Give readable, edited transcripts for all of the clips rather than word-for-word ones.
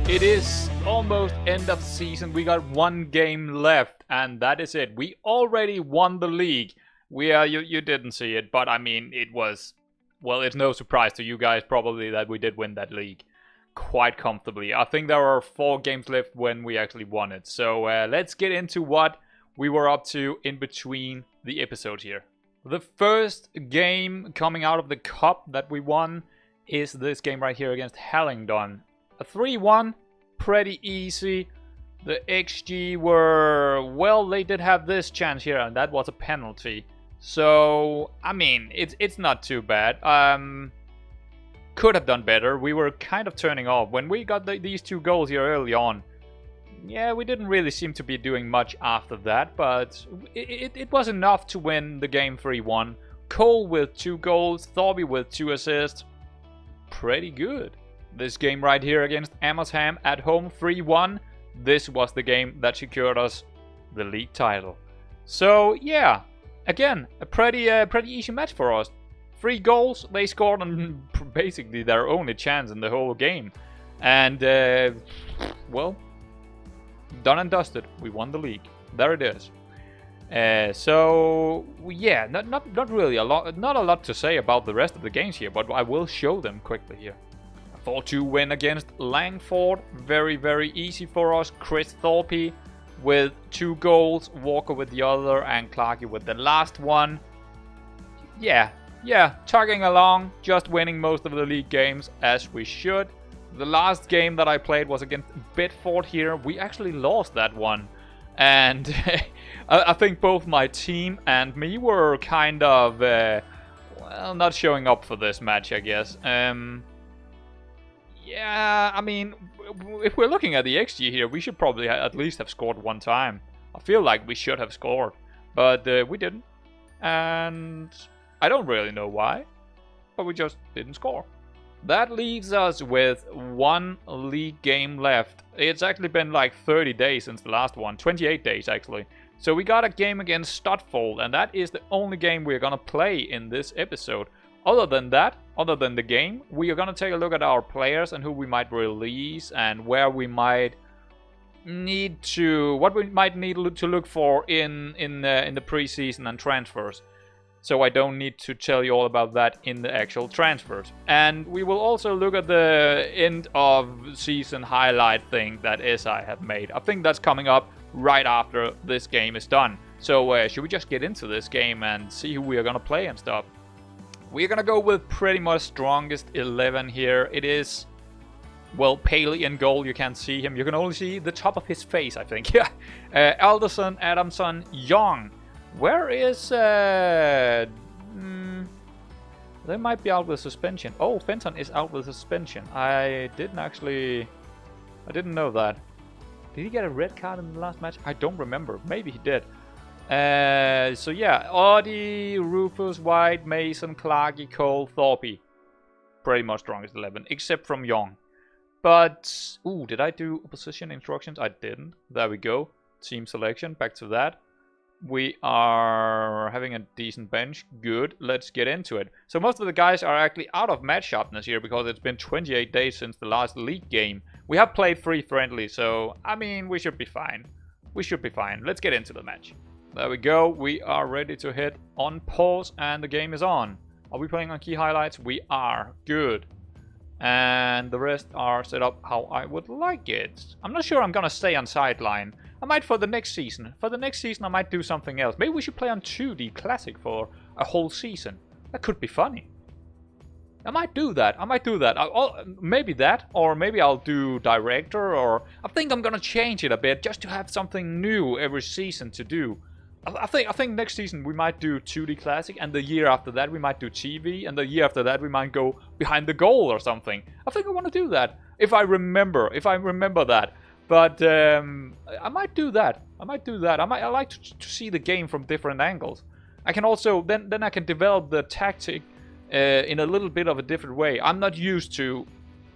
It is almost end of season. We got one game left, and that is it. We already won the league. You didn't see it, but I mean, it was, well, it's no surprise to you guys probably that we did win that league quite comfortably. I think there are 4 games left when we actually won it. So let's get into what we were up to in between the episodes here. The first game coming out of the cup that we won is this game right here against Hallingdon. A 3-1, pretty easy. The XG were, well, they did have this chance here, and that was a penalty. So, I mean, it's not too bad. Could have done better. We were kind of turning off. When we got these 2 goals here early on, yeah, we didn't really seem to be doing much after that, but it was enough to win the game 3-1. Cole with 2 goals, Thorby with 2 assists. Pretty good. This game right here against Amersham at home, 3-1. This was the game that secured us the league title. So yeah, again, a pretty easy match for us. 3 goals they scored on basically their only chance in the whole game, and well, done and dusted. We won the league. There it is. So yeah, not really a lot, not a lot to say about the rest of the games here, but I will show them quickly here. 4-2 win against Langford. Very, very easy for us. Chris Thorpe with 2 goals. Walker with the other. And Clarkey with the last one. Yeah, chugging along. Just winning most of the league games as we should. The last game that I played was against Bedford here. We actually lost that one. And I think both my team and me were kind of, well, not showing up for this match, I guess. Yeah, I mean, if we're looking at the XG here, we should probably at least have scored 1 time. I feel like we should have scored, but we didn't. And I don't really know why, but we just didn't score. That leaves us with 1 league game left. It's actually been like 30 days since the last one, 28 days actually. So we got a game against Stotfold, and that is the only game we're gonna play in this episode. Other than that, other than the game, we are going to take a look at our players and who we might release and where we might need to, what we might need to look for in the preseason and transfers. So I don't need to tell you all about that in the actual transfers. And we will also look at the end of season highlight thing that SI have made. I think that's coming up right after this game is done. So should we just get into this game and see who we are going to play and stuff? We're gonna go with pretty much strongest 11 here. It is, well, Paley in goal. You can't see him. You can only see the top of his face, I think. Yeah. Alderson, Adamson, Young. Where is... They might be out with suspension. Oh, Fenton is out with suspension. I didn't know that. Did he get a red card in the last match? I don't remember. Maybe he did. So yeah, Audie, Rufus, White, Mason, Clarkey, Cole, Thorpe. Pretty much strongest 11, except from Young. But, ooh, did I do position instructions? I didn't. There we go. Team selection, back to that. We are having a decent bench. Good, let's get into it. So most of the guys are actually out of match sharpness here because it's been 28 days since the last league game. We have played 3 friendly, so, I mean, we should be fine. We should be fine. Let's get into the match. There we go, we are ready to hit on pause and the game is on. Are we playing on key highlights? We are. Good. And the rest are set up how I would like it. I'm not sure I'm gonna stay on sideline. I might for the next season. For the next season I might do something else. Maybe we should play on 2D Classic for a whole season. That could be funny. I might do that. Maybe that, or maybe I'll do Director, or... I think I'm gonna change it a bit just to have something new every season to do. I think next season we might do 2D Classic, and the year after that we might do TV, and the year after that we might go behind the goal or something. I think I want to do that if I remember that. But I might do that. I like to see the game from different angles. I can also then I can develop the tactic in a little bit of a different way. I'm not used to.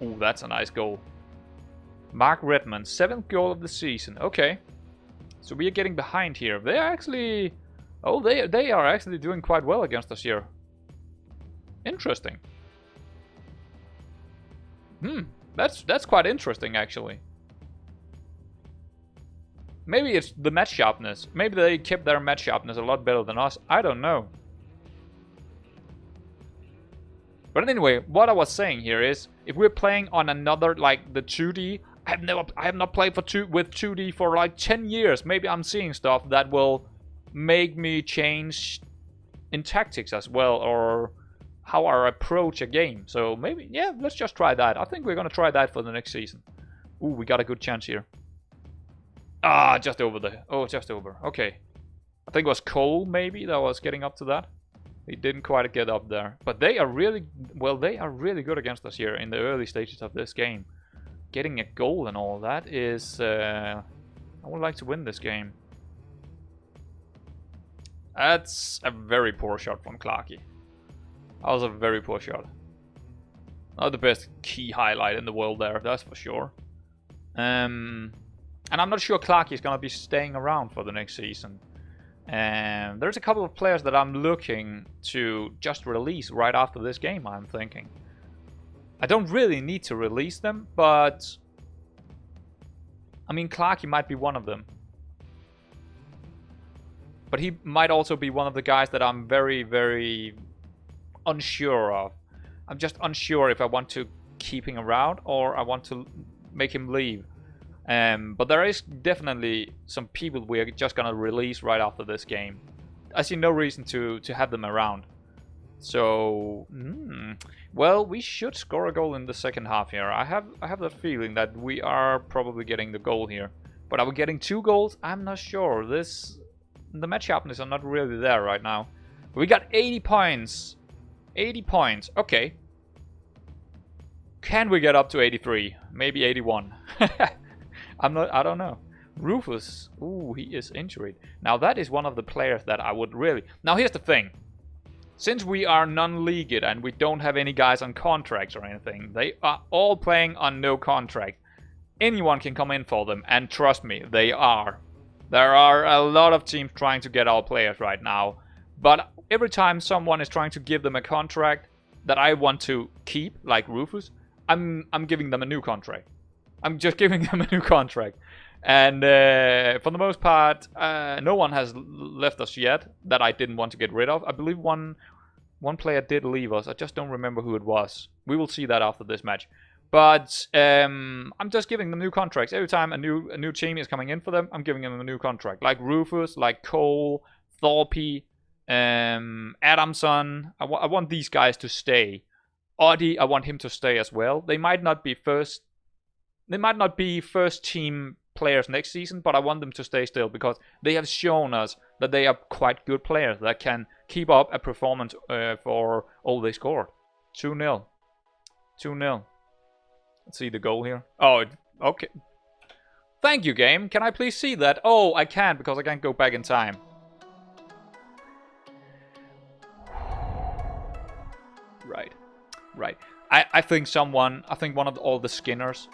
Ooh, that's a nice goal. Mark Redmond, 7th goal of the season. Okay. So we are getting behind here. They are actually... Oh, they are actually doing quite well against us here. Interesting. That's quite interesting, actually. Maybe it's the match sharpness. Maybe they kept their match sharpness a lot better than us. I don't know. But anyway, what I was saying here is, if we're playing on another, like the 2D, I have not played with 2D for like 10 years. Maybe I'm seeing stuff that will make me change in tactics as well, or how I approach a game. So maybe, yeah, let's just try that. I think we're gonna try that for the next season. Ooh, we got a good chance here. Ah, just over there. Oh, just over. Okay. I think it was Cole, maybe, that was getting up to that. He didn't quite get up there. But they are really, well, they are really good against us here in the early stages of this game. Getting a goal and all that is... I would like to win this game. That's a very poor shot from Clarky. That was a very poor shot. Not the best key highlight in the world there, that's for sure. And I'm not sure Clarky is going to be staying around for the next season. There's a couple of players that I'm looking to just release right after this game, I'm thinking. I don't really need to release them, but... I mean, Clarky might be one of them. But he might also be one of the guys that I'm very, very unsure of. I'm just unsure if I want to keep him around or I want to make him leave. But there is definitely some people we're just gonna release right after this game. I see no reason to have them around. So, well, we should score a goal in the second half here. I have the feeling that we are probably getting the goal here. But are we getting 2 goals? I'm not sure. The match sharpness are not really there right now. We got 80 points. 80 points. Okay. Can we get up to 83? Maybe 81. I don't know. Rufus, ooh, he is injured. Now that is one of the players that I would really... Now here's the thing. Since we are non-leagued and we don't have any guys on contracts or anything, they are all playing on no contract. Anyone can come in for them, and trust me, they are. There are a lot of teams trying to get our players right now. But every time someone is trying to give them a contract that I want to keep, like Rufus, I'm giving them a new contract. I'm just giving them a new contract. And for the most part, no one has left us yet that I didn't want to get rid of. I believe one player did leave us. I just don't remember who it was. We will see that after this match. But I'm just giving them new contracts. Every time a new team is coming in for them, I'm giving them a new contract. Like Rufus, like Cole, Thorpe, Adamson. I want these guys to stay. Audie, I want him to stay as well. They might not be first team players next season, but I want them to stay still because they have shown us that they are quite good players that can keep up a performance for all they scored. 2-0. 2-0. Let's see the goal here. Oh, okay. Thank you, game. Can I please see that? Oh, I can't because I can't go back in time. Right. Right. I think one of all the Skinners.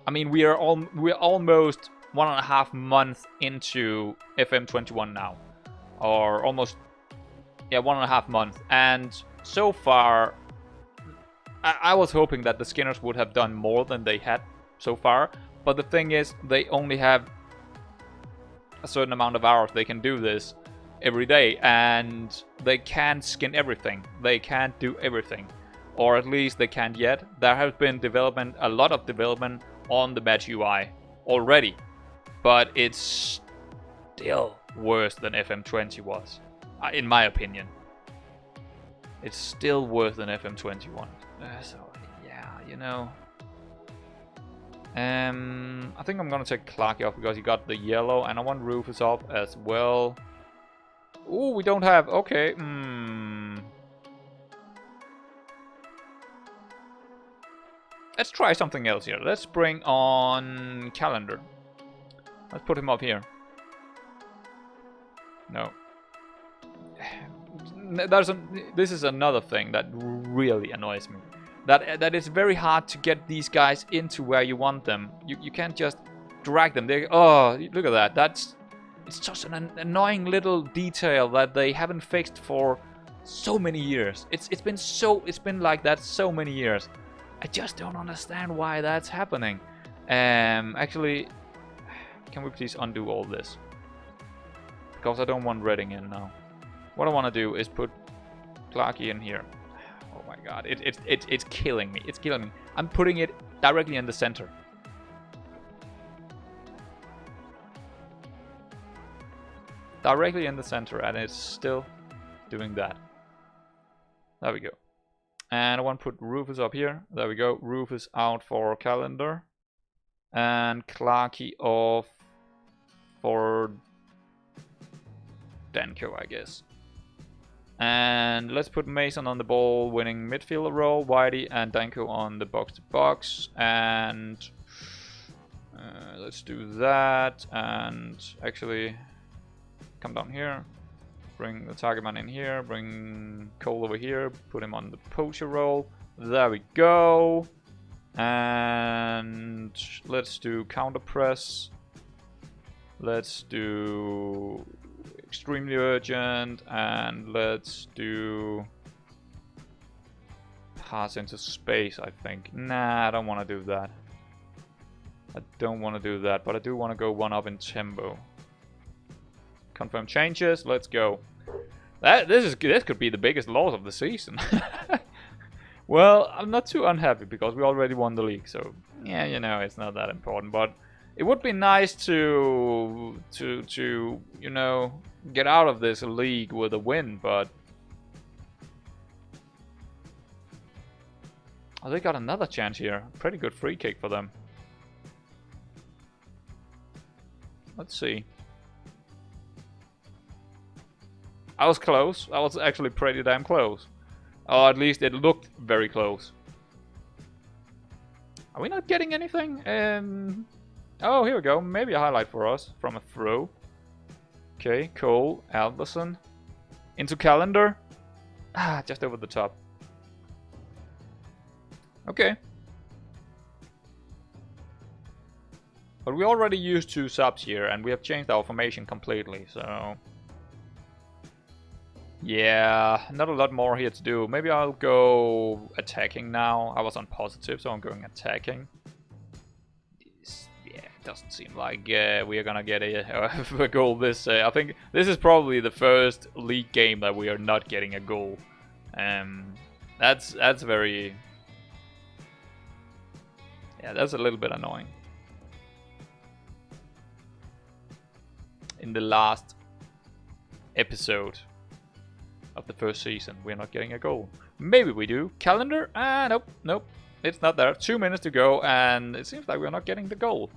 I mean, we're almost 1.5 months into FM21 now, or almost, yeah, 1.5 months. And so far, I was hoping that the Skinners would have done more than they had so far. But the thing is, they only have a certain amount of hours they can do this every day, and they can't skin everything. They can't do everything, or at least they can't yet. There has been development, a lot of development on the match UI already, but it's still worse than FM20 was, in my opinion. It's still worse than FM21. So yeah, you know. I think I'm gonna take Clarky off because he got the yellow, and I want Rufus off as well. Ooh, we don't have. Okay. Let's try something else here. Let's bring on Calendar. Let's put him up here. No. This is another thing that really annoys me. That it's very hard to get these guys into where you want them. You can't just drag them. Oh, look at that. It's just an annoying little detail that they haven't fixed for so many years. It's been like that so many years. I just don't understand why that's happening. Actually, can we please undo all this? Because I don't want Reading in now. What I want to do is put Clarkey in here. Oh my god, it's killing me. It's killing me. I'm putting it directly in the center. Directly in the center, and it's still doing that. There we go. And I want to put Rufus up here. There we go. Rufus out for calendar. And Clarkey off for Danko, I guess. And let's put Mason on the ball winning midfielder role. Whitey and Danko on the box to box. And let's do that. And actually, come down here. Bring the target man in here. Bring Cole over here. Put him on the poacher role. There we go. And let's do counter press. Let's do extremely urgent. And let's do pass into space, I think. Nah, I don't want to do that. I don't want to do that. But I do want to go one up in tempo. Confirm changes. Let's go. This could be the biggest loss of the season. Well, I'm not too unhappy because we already won the league, so yeah, you know, it's not that important. But it would be nice to you know, get out of this league with a win. But oh, they got another chance here. Pretty good free kick for them. Let's see. I was close. I was actually pretty damn close. Or at least it looked very close. Are we not getting anything? Oh, here we go. Maybe a highlight for us from a throw. Okay, Cole, Alderson. Into calendar. Ah, just over the top. Okay. But we already used 2 subs here, and we have changed our formation completely, so... yeah, not a lot more here to do. Maybe I'll go attacking now. I was on positive, so I'm going attacking. Yeah, it doesn't seem like we are gonna get a goal this... I think this is probably the first league game that we are not getting a goal. That's very... yeah, that's a little bit annoying. In the last episode of the first season, we're not getting a goal. Maybe we do. Calendar? Nope, nope. It's not there. 2 minutes to go, and it seems like we're not getting the goal.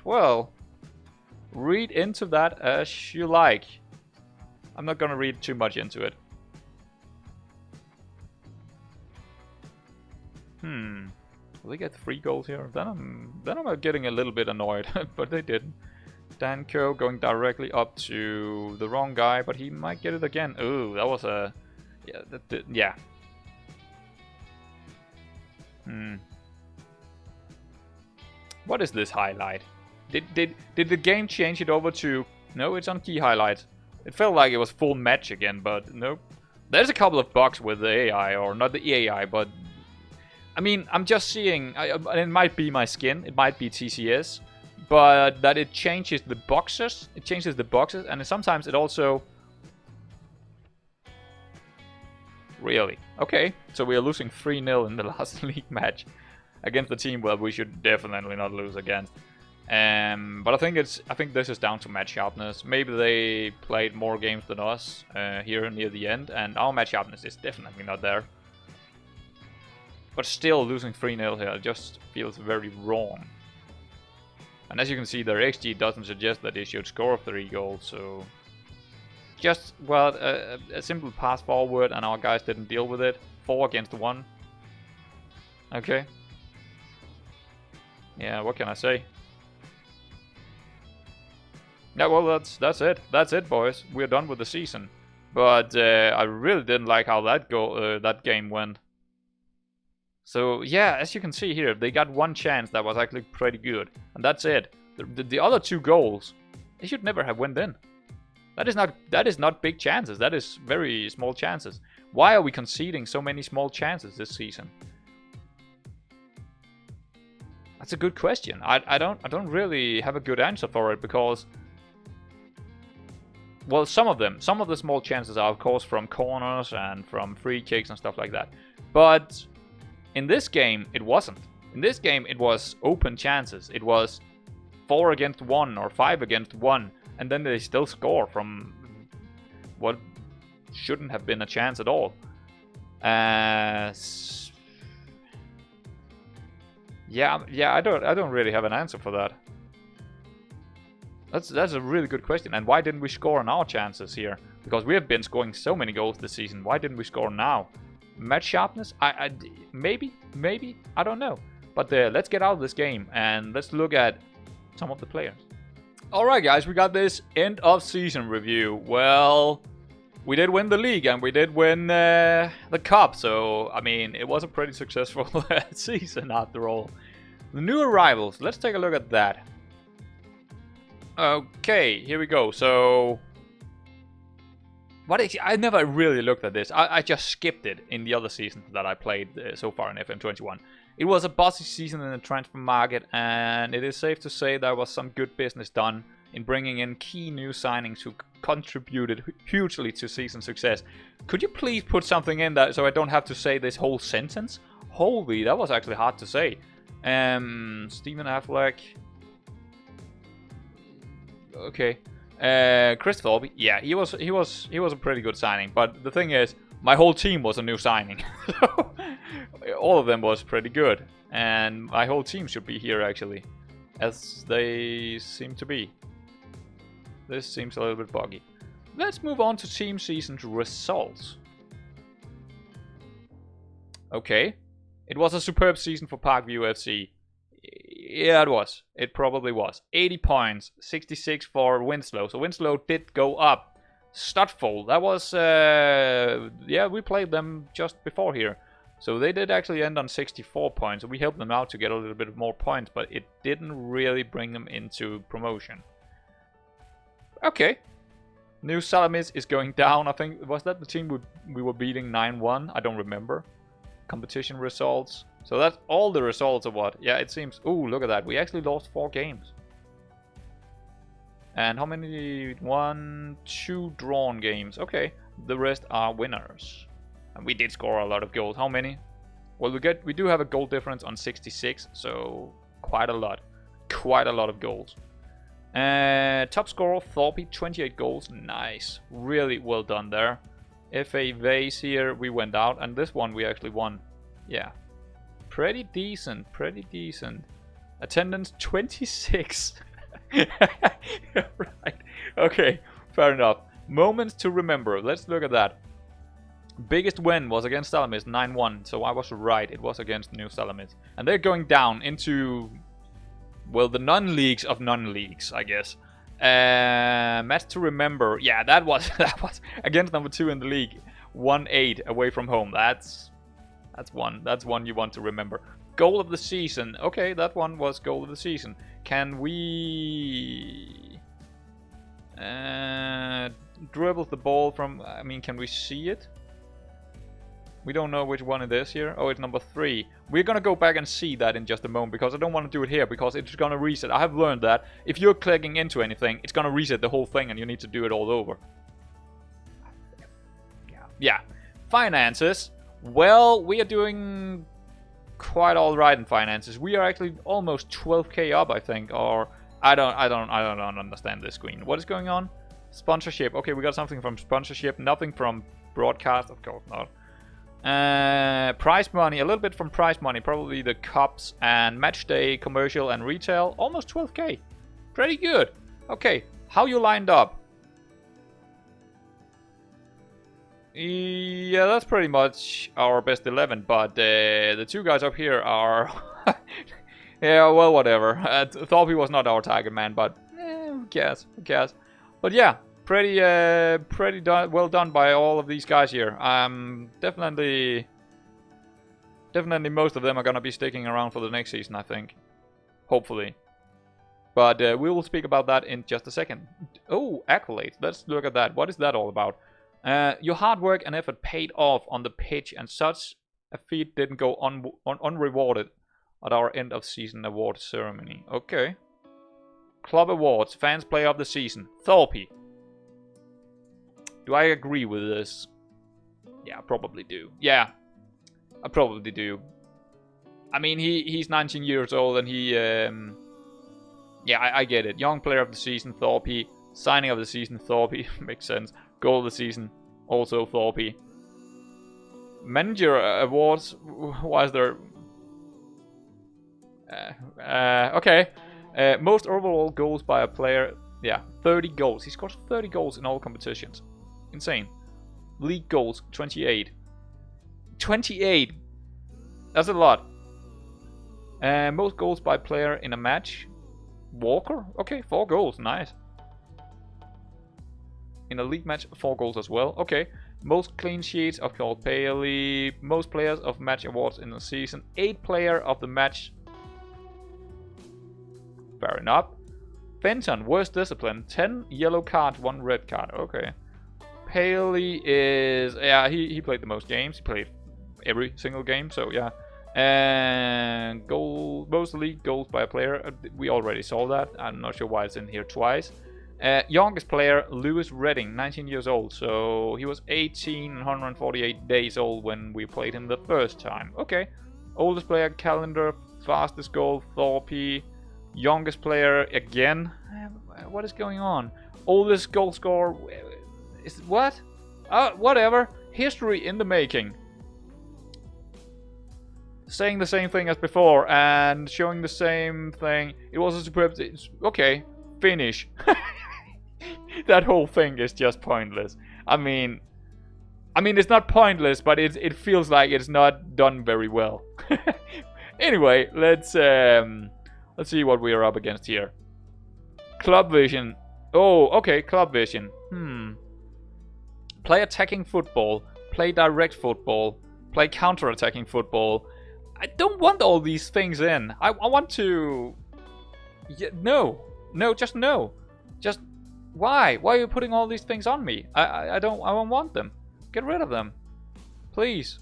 Well, read into that as you like. I'm not gonna read too much into it. Will they get 3 goals here? Then I'm getting a little bit annoyed, but they didn't. Danko going directly up to the wrong guy, but he might get it again. Ooh, that was a... yeah, yeah. What is this highlight? Did the game change it over to... no, it's on key highlights. It felt like it was full match again, but nope. There's a couple of bugs with the AI, or not the AI, but... I mean, I'm just seeing... it might be my skin, it might be TCS... but that it changes the boxes. It changes the boxes, and sometimes it also... really? Okay, so we are losing 3-0 in the last league match against the team where we should definitely not lose against. But I think this is down to match sharpness. Maybe they played more games than us here near the end, and our match sharpness is definitely not there. But still, losing 3-0 here just feels very wrong. And as you can see, their XG doesn't suggest that they should score 3 goals, so... just, well, a simple pass forward, and our guys didn't deal with it. 4 against 1. Okay. Yeah, what can I say? Yeah, well, that's it. That's it, boys. We're done with the season. But I really didn't like how that game went. So yeah, as you can see here, they got 1 chance that was actually pretty good, and that's it. The other 2 goals, they should never have went in. That is not big chances. That is very small chances. Why are we conceding so many small chances this season? That's a good question. I don't really have a good answer for it because, well, some of the small chances are of course from corners and from free kicks and stuff like that. But in this game it wasn't. In this game it was open chances. It was 4 against 1 or 5 against 1, and then they still score from what shouldn't have been a chance at all. Yeah, I don't really have an answer for that. That's a really good question. And why didn't we score on our chances here? Because we have been scoring so many goals this season. Why didn't we score now? Match sharpness? Maybe I don't know. But let's get out of this game and let's look at some of the players. Alright guys, we got this end of season review. Well, we did win the league and we did win the cup, so I mean it was a pretty successful season after all. The new arrivals, let's take a look at that. Okay, here we go. So I never really looked at this. I just skipped it in the other season that I played so far in FM21. It was a busy season in the transfer market, and it is safe to say there was some good business done in bringing in key new signings who contributed hugely to season success. Could you please put something in that so I don't have to say this whole sentence? Holy, that was actually hard to say. Stephen Affleck. Okay. Chris Thorpe. Yeah, he was a pretty good signing. But the thing is, my whole team was a new signing. So all of them was pretty good, and my whole team should be here actually, as they seem to be. This seems a little bit buggy. Let's move on to team season results. Okay. It was a superb season for Parkview FC. Yeah, it was. It probably was. 80 points, 66 for Winslow. So Winslow did go up. Studful, that was... yeah, we played them just before here. So they did actually end on 64 points. We helped them out to get a little bit more points, but it didn't really bring them into promotion. Okay. New Salamis is going down. I think, was that the team we were beating 9-1? I don't remember. Competition results. So that's all the results of what? Yeah, it seems... Ooh, look at that. We actually lost 4 games. And how many? 1, 2 drawn games. Okay. The rest are winners. And we did score a lot of goals. How many? Well, we do have a goal difference on 66. So quite a lot. Quite a lot of goals. Top scorer, Thorpe, 28 goals. Nice. Really well done there. FA Vase here, we went out. And this one we actually won. Yeah. Pretty decent. Pretty decent. Attendance, 26. Right. Okay. Fair enough. Moments to remember. Let's look at that. Biggest win was against Salamis, 9-1. So I was right. It was against New Salamis. And they're going down into... well, the non-leagues of non-leagues, I guess. Match to remember. Yeah, that was against number 2 in the league. 1-8 away from home. That's one you want to remember. Goal of the season. Okay, that one was goal of the season. Can we dribble the ball from? I mean, can we see it? We don't know which one it is here. Oh, it's number 3. We're gonna go back and see that in just a moment because I don't want to do it here because it's gonna reset. I have learned that if you're clicking into anything, it's gonna reset the whole thing and you need to do it all over. Yeah. Finances. Well, we are doing quite all right in finances. We are actually almost 12k up, I think. Or I don't understand this screen. What is going on? Sponsorship. Okay, we got something from sponsorship. Nothing from broadcast, of course not. Prize money, a little bit from prize money, probably the cups and match day, commercial and retail, almost 12k. Pretty good. Okay, how you lined up? Yeah, that's pretty much our best 11, but the 2 guys up here are... yeah, well, whatever. Thorpe was not our target man, but who cares, who cares. But yeah, pretty well done by all of these guys here. Definitely most of them are gonna be sticking around for the next season, I think. Hopefully. But we will speak about that in just a second. Oh, accolades. Let's look at that. What is that all about? Your hard work and effort paid off on the pitch, and such a feat didn't go unrewarded at our end of season award ceremony. Okay. Club awards. Fans player of the season. Thorpe. Do I agree with this? Yeah, I probably do. Yeah, I probably do. I mean, he's 19 years old and he... yeah, I get it. Young player of the season, Thorpe. Signing of the season, Thorpe. Makes sense. Goal of the season, also Thorpe. Manager awards. Why is there... okay. Most overall goals by a player. Yeah, 30 goals. He scored 30 goals in all competitions. Insane. League goals, 28. 28! That's a lot. Most goals by player in a match. Walker? Okay, 4 goals. Nice. In a league match, 4 goals as well. Okay. Most clean sheets, of course, Paley. Most players of match awards in the season. 8 player of the match. Fair enough. Fenton, worst discipline. 10 yellow cards, 1 red card. Okay. Paley is... yeah, he played the most games. He played every single game, so yeah. And most league goals by a player. We already saw that. I'm not sure why it's in here twice. Youngest player, Lewis Redding, 19 years old. So he was 18 and 148 days old when we played him the first time. Okay. Oldest player, Calendar. Fastest goal, Thorpe. Youngest player, again. What is going on? Oldest goal scorer... is what? Whatever. History in the making. Saying the same thing as before and showing the same thing. It was a superb... okay. Finish. That whole thing is just pointless. I mean, it's not pointless, but it feels like it's not done very well. Anyway, let's see what we are up against here. Club vision. Oh, okay, club vision. Play attacking football. Play direct football. Play counter-attacking football. I don't want all these things in. I want to... yeah, no, just no. Just... why? Why are you putting all these things on me? I don't want them. Get rid of them. Please.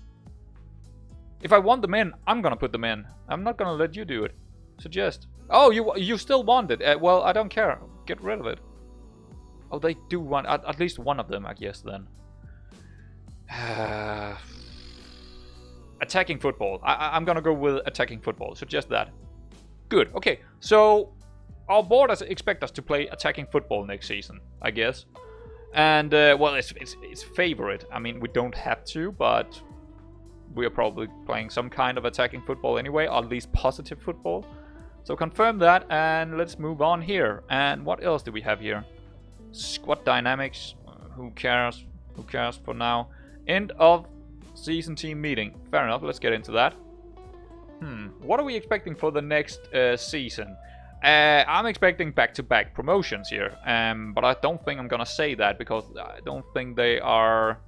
If I want them in, I'm gonna put them in. I'm not gonna let you do it. Suggest. Oh, you still want it. Well, I don't care. Get rid of it. Oh, they do want at least one of them, I guess, then. Attacking football. I'm gonna go with attacking football. Suggest that. Good. Okay, so our board expect us to play attacking football next season, I guess. And, well, it's favorite. I mean, we don't have to, but we are probably playing some kind of attacking football anyway, or at least positive football. So confirm that, and let's move on here. And what else do we have here? Squad dynamics. Who cares? Who cares for now? End of season team meeting. Fair enough, let's get into that. What are we expecting for the next season? I'm expecting back-to-back promotions here, but I don't think I'm gonna say that because I don't think they are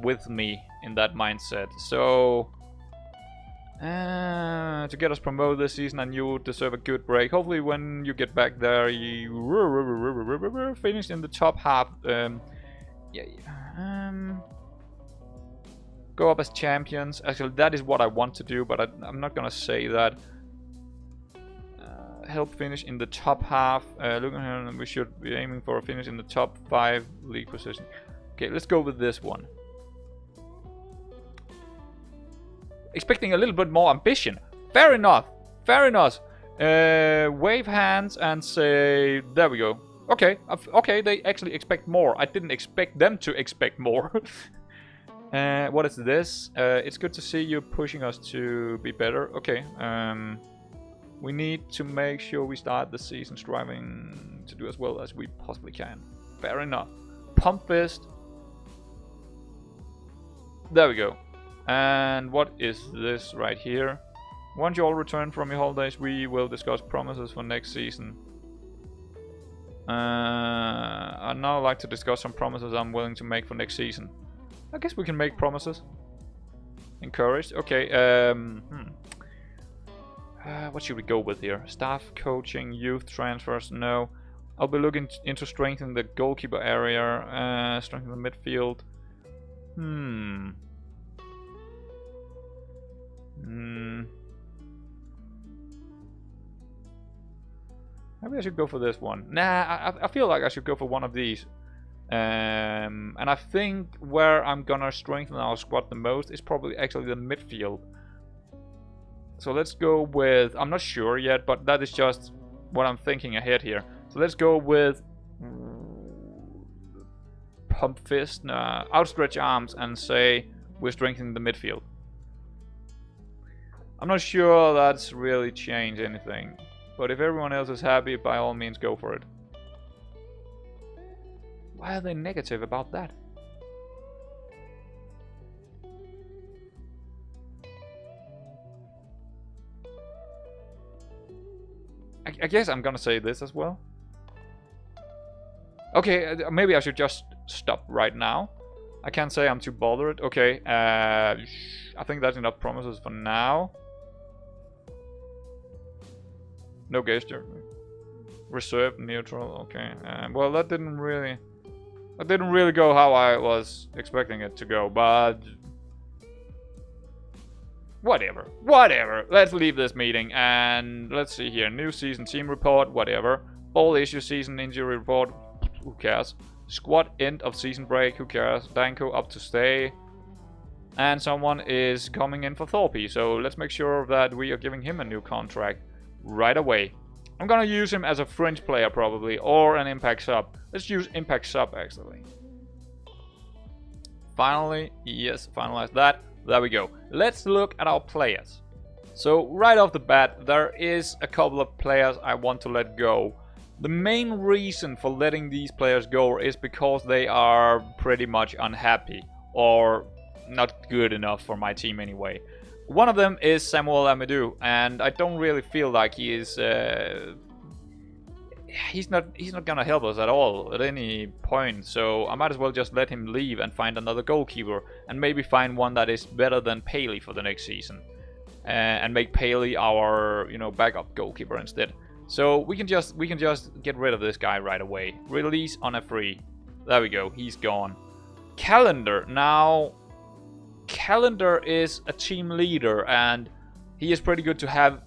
with me in that mindset. So, to get us promoted this season, and you deserve a good break. Hopefully, when you get back there, you finish in the top half. Go up as champions. Actually, that is what I want to do, but I'm not gonna say that. Help finish in the top half. Look at here, we should be aiming for a finish in the top 5 league position. Okay, let's go with this one. Expecting a little bit more ambition. Fair enough. Fair enough. Wave hands and say, there we go. Okay, okay, they actually expect more. I didn't expect them to expect more. What is this? It's good to see you pushing us to be better. Okay. We need to make sure we start the season striving to do as well as we possibly can. Fair enough. Pump fist. There we go. And what is this right here? Once you all return from your holidays, we will discuss promises for next season. I'd now like to discuss some promises I'm willing to make for next season. I guess we can make promises. Encouraged. Okay. What should we go with here? Staff coaching, youth transfers? No. I'll be looking into strengthening the goalkeeper area, strengthening the midfield. Maybe I should go for this one. Nah, I feel like I should go for one of these. And I think where I'm gonna strengthen our squad the most is probably actually the midfield. So let's go with, I'm not sure yet, but that is just what I'm thinking ahead here. So let's go with pump fist, outstretch arms, and say we're strengthening the midfield. I'm not sure that's really changed anything, but if everyone else is happy, by all means go for it. Why are they negative about that? I guess I'm gonna say this as well. Okay, maybe I should just stop right now. I can't say I'm too bothered. Okay, I think that's enough promises for now. No gesture. Reserve, neutral. Okay. Well, that didn't really go how I was expecting it to go, but whatever. Let's leave this meeting and let's see here. New season team report, whatever. All issue season injury report, who cares? Squad end of season break, who cares? Danko up to stay. And someone is coming in for Thorpe, so let's make sure that we are giving him a new contract right away. I'm gonna use him as a fringe player probably, or an impact sub. Let's use impact sub actually. Finally, yes, finalize that. There we go. Let's look at our players. So right off the bat, there is a couple of players I want to let go. The main reason for letting these players go is because they are pretty much unhappy, or not good enough for my team anyway. One of them is Samuel Amadou, and I don't really feel like he is he's not gonna help us at all at any point, so I might as well just let him leave and find another goalkeeper, and maybe find one that is better than Paley for the next season, and make Paley our, you know, backup goalkeeper instead. So we can just get rid of this guy right away. Release on a free. There we go. He's gone. Calendar. Now, Calendar is a team leader, and he is pretty good to have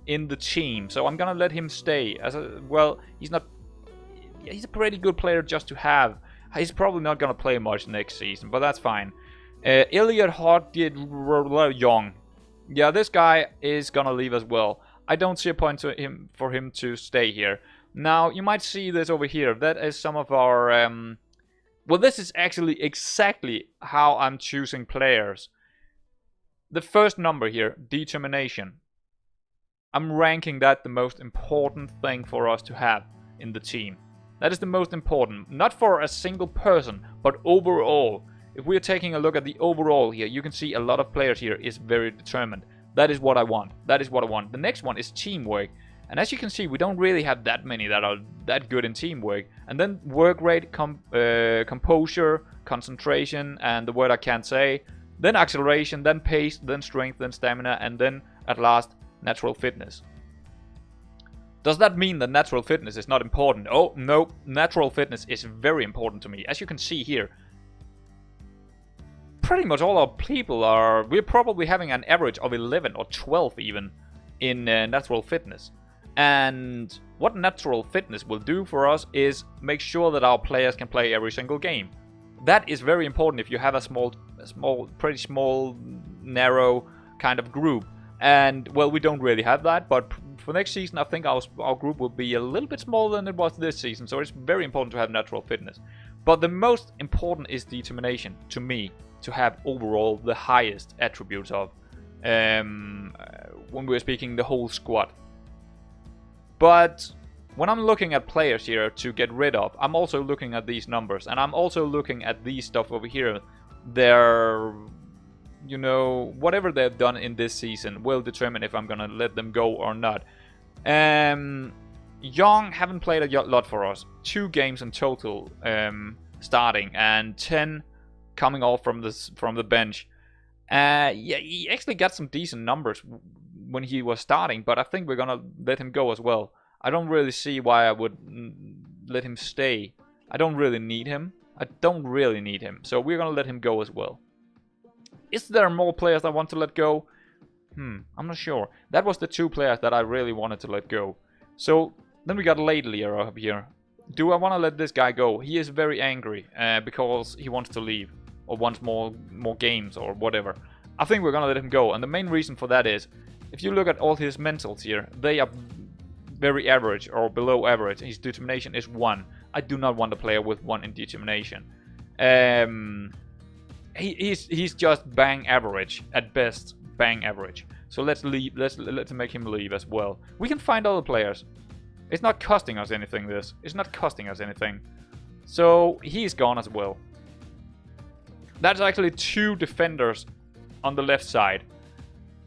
in the team, so I'm gonna let him stay. As a, well, he's a pretty good player just to have. He's probably not gonna play much next season, but that's fine. Elliot Hart did young. Yeah, this guy is gonna leave as well. I don't see a point for him to stay here. Now, you might see this over here. That is some of our well, this is actually exactly how I'm choosing players. The first number here, determination. I'm ranking that the most important thing for us to have in the team. That is the most important, not for a single person, but overall. If we're taking a look at the overall here, you can see a lot of players here is very determined. That is what I want. That is what I want. The next one is teamwork. And as you can see, we don't really have that many that are that good in teamwork. And then work rate, composure, concentration, and the word I can't say. Then acceleration, then pace, then strength, then stamina, and then at last, natural fitness. Does that mean that natural fitness is not important? Oh, no. Natural fitness is very important to me. As you can see here, pretty much all our people are... We're probably having an average of 11 or 12 even in natural fitness. And what natural fitness will do for us is make sure that our players can play every single game. That is very important if you have a pretty small, narrow kind of group. And, well, we don't really have that, but for next season I think our group will be a little bit smaller than it was this season, so it's very important to have natural fitness. But the most important is determination, to me, to have overall the highest attributes of, when we're speaking the whole squad. But when I'm looking at players here to get rid of, I'm also looking at these numbers, and I'm also looking at these stuff over here. They're, you know, whatever they've done in this season will determine if I'm gonna let them go or not. Young haven't played a lot for us. 2 games in total starting, and 10 coming off from the bench. Yeah, he actually got some decent numbers when he was starting, but I think we're gonna let him go as well. I don't really see why I would let him stay. I don't really need him. So we're gonna let him go as well. Is there more players I want to let go? I'm not sure. That was the 2 players that I really wanted to let go. So then we got Latelier up here. Do I want to let this guy go? He is very angry because he wants to leave or wants more games or whatever. I think we're gonna let him go, and the main reason for that is, if you look at all his mentals here, they are very average or below average. His determination is 1. I do not want a player with 1 in determination. He's just bang average at best, bang average. So let's leave. Let's make him leave as well. We can find other players. It's not costing us anything. It's not costing us anything. So he's gone as well. That's actually 2 defenders on the left side.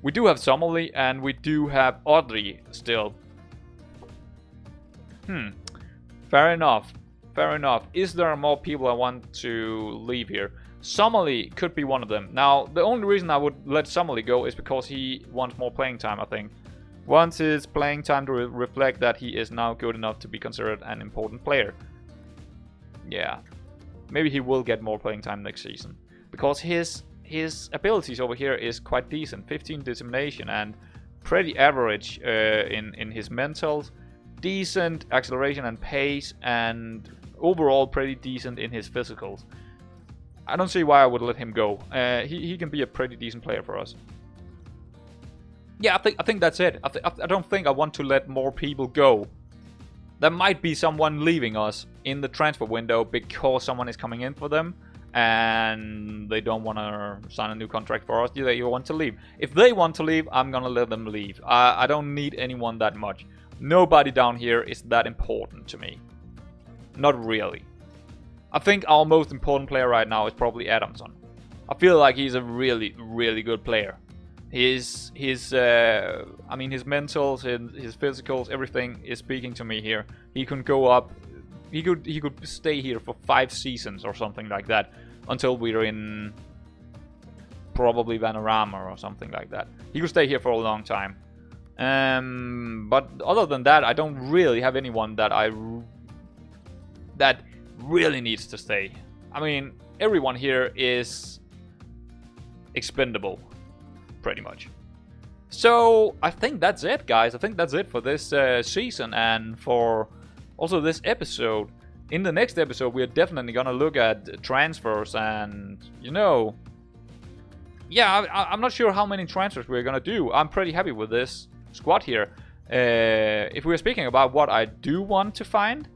We do have Sommerly and we do have Audrey still. Fair enough. Fair enough. Is there more people I want to leave here? Sommerly could be one of them. Now, the only reason I would let Sommerly go is because he wants more playing time, I think. Wants his playing time to reflect that he is now good enough to be considered an important player. Yeah. Maybe he will get more playing time next season. Because his abilities over here is quite decent. 15 determination and pretty average in his mentals. Decent acceleration and pace, and overall pretty decent in his physicals. I don't see why I would let him go. He can be a pretty decent player for us. Yeah, I think that's it. I don't think I want to let more people go. There might be someone leaving us in the transfer window because someone is coming in for them and they don't want to sign a new contract for us. They want to leave. If they want to leave, I'm gonna let them leave. I don't need anyone that much. Nobody down here is that important to me. Not really. I think our most important player right now is probably Adamson. I feel like he's a really, really good player. His mentals, his physicals, everything is speaking to me here. He can go up. He could stay here for 5 seasons or something like that until we're in probably Vanarama or something like that. He could stay here for a long time. But other than that, I don't really have anyone that really needs to stay. I mean, everyone here is expendable, pretty much. So I think that's it, guys. I think that's it for this season and for also this episode. In the next episode, we are definitely gonna look at transfers and, you know, yeah, I'm not sure how many transfers we're gonna do. I'm pretty happy with this squad here. If we're speaking about what I do want to find,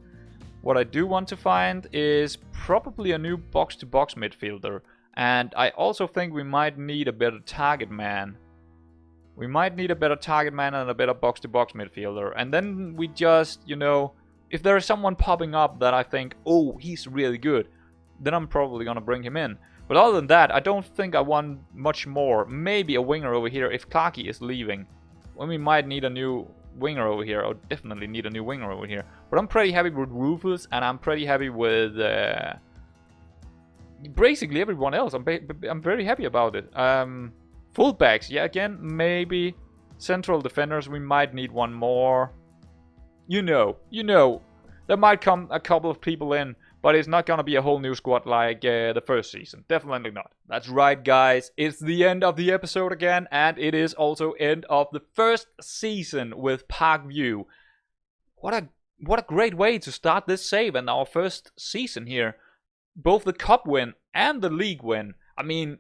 is probably a new box-to-box midfielder. And I also think we might need a better target man. We might need a better target man and a better box-to-box midfielder. And then we just, you know, if there is someone popping up that I think, oh, he's really good, then I'm probably gonna bring him in. But other than that, I don't think I want much more. Maybe a winger over here if Kaki is leaving. Well, we might need a new winger over here. Or definitely need a new winger over here. But I'm pretty happy with Rufus, and I'm pretty happy with basically everyone else. I'm very happy about it. Fullbacks, yeah, again, maybe. Central defenders, we might need one more. You know, there might come a couple of people in, but it's not gonna be a whole new squad like the first season. Definitely not. That's right, guys. It's the end of the episode again, and it is also end of the first season with Parkview. What a great way to start this save and our first season here. Both the cup win and the league win. I mean,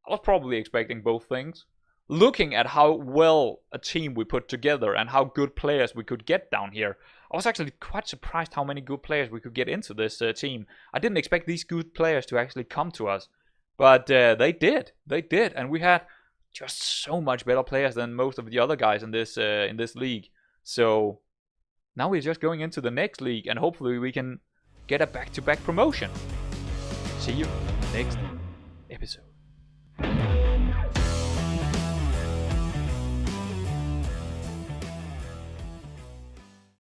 I was probably expecting both things. Looking at how well a team we put together and how good players we could get down here, I was actually quite surprised how many good players we could get into this team. I didn't expect these good players to actually come to us, but they did. They did, and we had just so much better players than most of the other guys in this league. So now we're just going into the next league, and hopefully we can get a back-to-back promotion. See you next episode.